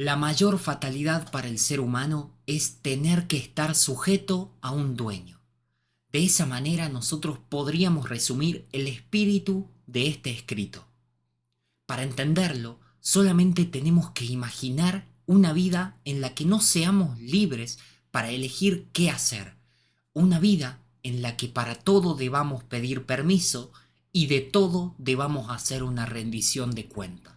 La mayor fatalidad para el ser humano es tener que estar sujeto a un dueño. De esa manera nosotros podríamos resumir el espíritu de este escrito. Para entenderlo, solamente tenemos que imaginar una vida en la que no seamos libres para elegir qué hacer. Una vida en la que para todo debamos pedir permiso y de todo debamos hacer una rendición de cuentas.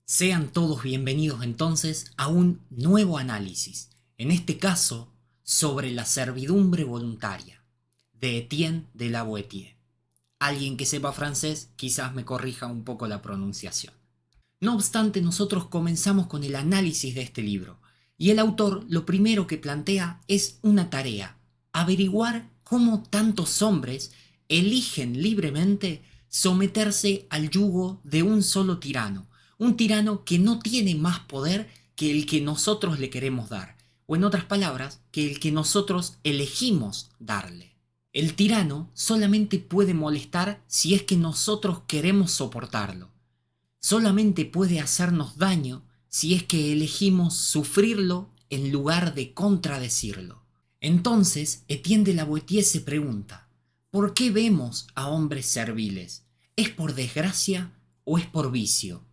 Sean todos bienvenidos entonces a un nuevo análisis, en este caso sobre la servidumbre voluntaria, de Etienne de la Boétie. Alguien que sepa francés quizás me corrija un poco la pronunciación. No obstante, nosotros comenzamos con el análisis de este libro, y el autor lo primero que plantea es una tarea: averiguar cómo tantos hombres eligen libremente someterse al yugo de un solo tirano, un tirano que no tiene más poder que el que nosotros le queremos dar, o en otras palabras, que el que nosotros elegimos darle. El tirano solamente puede molestar si es que nosotros queremos soportarlo. Solamente puede hacernos daño si es que elegimos sufrirlo en lugar de contradecirlo. Entonces, Etienne de la Boétie se pregunta: ¿por qué vemos a hombres serviles? ¿Es por desgracia o es por vicio?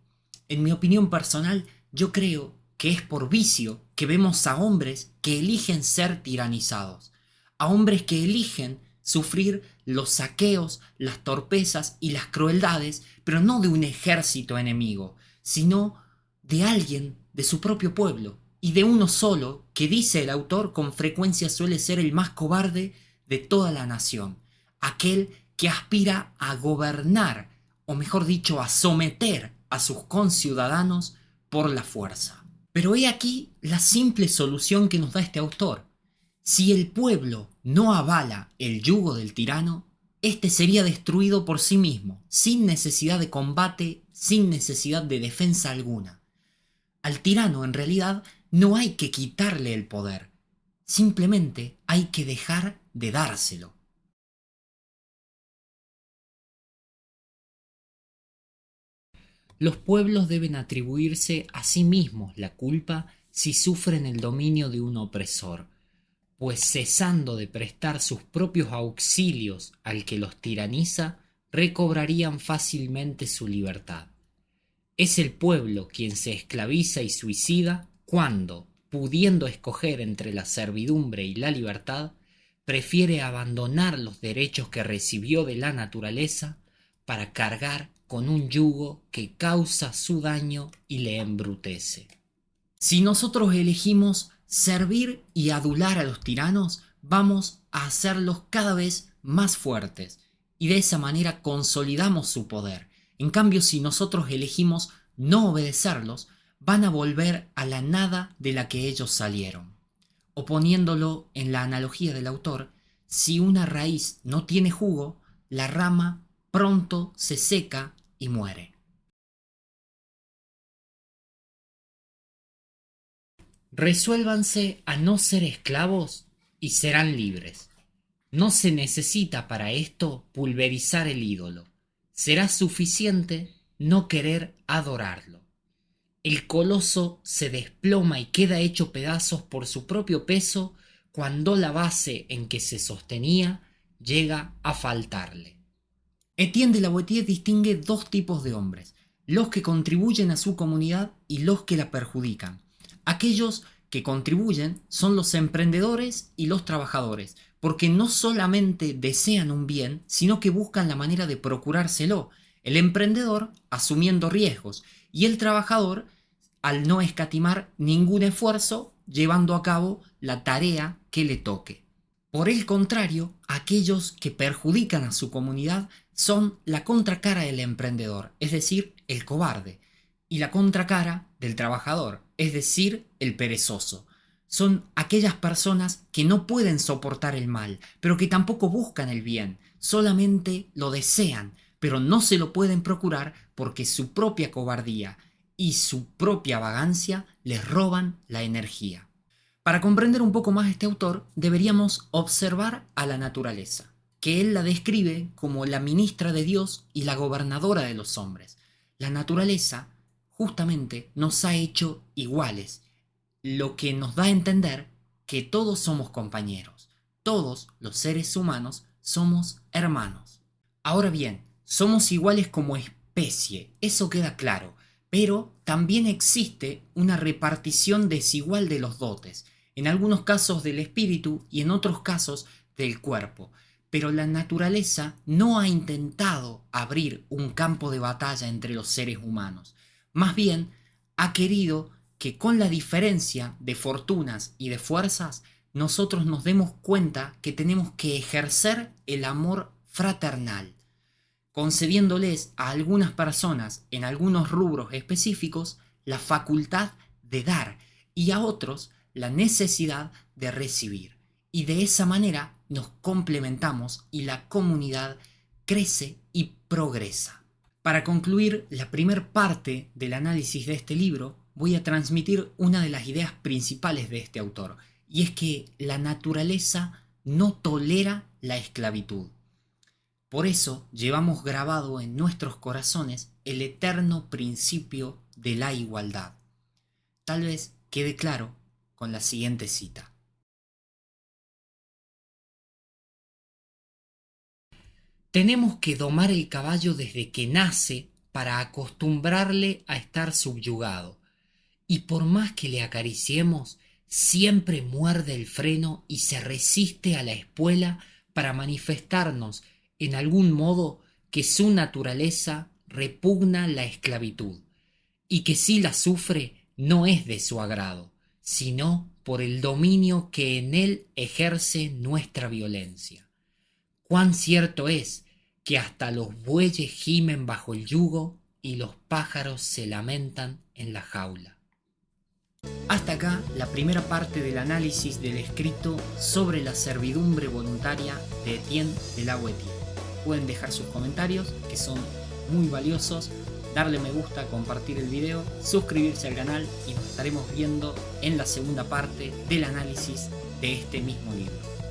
En mi opinión personal, yo creo que es por vicio que vemos a hombres que eligen ser tiranizados, a hombres que eligen sufrir los saqueos, las torpezas y las crueldades, pero no de un ejército enemigo, sino de alguien de su propio pueblo, y de uno solo, que dice el autor con frecuencia suele ser el más cobarde de toda la nación, aquel que aspira a gobernar, o mejor dicho, a someter a sus conciudadanos por la fuerza. Pero he aquí la simple solución que nos da este autor. Si el pueblo no avala el yugo del tirano, éste sería destruido por sí mismo, sin necesidad de combate, sin necesidad de defensa alguna. Al tirano, en realidad, no hay que quitarle el poder, simplemente hay que dejar de dárselo. Los pueblos deben atribuirse a sí mismos la culpa si sufren el dominio de un opresor, pues cesando de prestar sus propios auxilios al que los tiraniza, recobrarían fácilmente su libertad. Es el pueblo quien se esclaviza y suicida cuando, pudiendo escoger entre la servidumbre y la libertad, prefiere abandonar los derechos que recibió de la naturaleza para cargar con un yugo que causa su daño y le embrutece. Si nosotros elegimos servir y adular a los tiranos, vamos a hacerlos cada vez más fuertes y de esa manera consolidamos su poder. En cambio, si nosotros elegimos no obedecerlos, van a volver a la nada de la que ellos salieron. O poniéndolo en la analogía del autor, si una raíz no tiene jugo, la rama pronto se seca y muere. Resuélvanse a no ser esclavos y serán libres. No se necesita para esto pulverizar el ídolo. Será suficiente no querer adorarlo. El coloso se desploma y queda hecho pedazos por su propio peso cuando la base en que se sostenía llega a faltarle. Etienne de la Boétie distingue dos tipos de hombres: los que contribuyen a su comunidad y los que la perjudican. Aquellos que contribuyen son los emprendedores y los trabajadores, porque no solamente desean un bien, sino que buscan la manera de procurárselo. El emprendedor asumiendo riesgos y el trabajador al no escatimar ningún esfuerzo llevando a cabo la tarea que le toque. Por el contrario, aquellos que perjudican a su comunidad son la contracara del emprendedor, es decir, el cobarde, y la contracara del trabajador, es decir, el perezoso. Son aquellas personas que no pueden soportar el mal, pero que tampoco buscan el bien, solamente lo desean, pero no se lo pueden procurar porque su propia cobardía y su propia vagancia les roban la energía. Para comprender un poco más este autor, deberíamos observar a la naturaleza, que él la describe como la ministra de Dios y la gobernadora de los hombres. La naturaleza justamente nos ha hecho iguales, lo que nos da a entender que todos somos compañeros, todos los seres humanos somos hermanos. Ahora bien, somos iguales como especie, eso queda claro, pero también existe una repartición desigual de los dotes, en algunos casos del espíritu y en otros casos del cuerpo. Pero la naturaleza no ha intentado abrir un campo de batalla entre los seres humanos. Más bien, ha querido que con la diferencia de fortunas y de fuerzas, nosotros nos demos cuenta que tenemos que ejercer el amor fraternal, concediéndoles a algunas personas en algunos rubros específicos la facultad de dar y a otros la necesidad de recibir. Y de esa manera nos complementamos y la comunidad crece y progresa. Para concluir la primera parte del análisis de este libro, voy a transmitir una de las ideas principales de este autor, y es que la naturaleza no tolera la esclavitud. Por eso llevamos grabado en nuestros corazones el eterno principio de la igualdad. Tal vez quede claro con la siguiente cita. Tenemos que domar el caballo desde que nace para acostumbrarle a estar subyugado, y por más que le acariciemos, siempre muerde el freno y se resiste a la espuela para manifestarnos en algún modo que su naturaleza repugna la esclavitud, y que si la sufre no es de su agrado, sino por el dominio que en él ejerce nuestra violencia. Cuán cierto es que hasta los bueyes gimen bajo el yugo y los pájaros se lamentan en la jaula. Hasta acá la primera parte del análisis del escrito sobre la servidumbre voluntaria de Etienne de la Boétie. Pueden dejar sus comentarios, que son muy valiosos, darle me gusta, compartir el video, suscribirse al canal y nos estaremos viendo en la segunda parte del análisis de este mismo libro.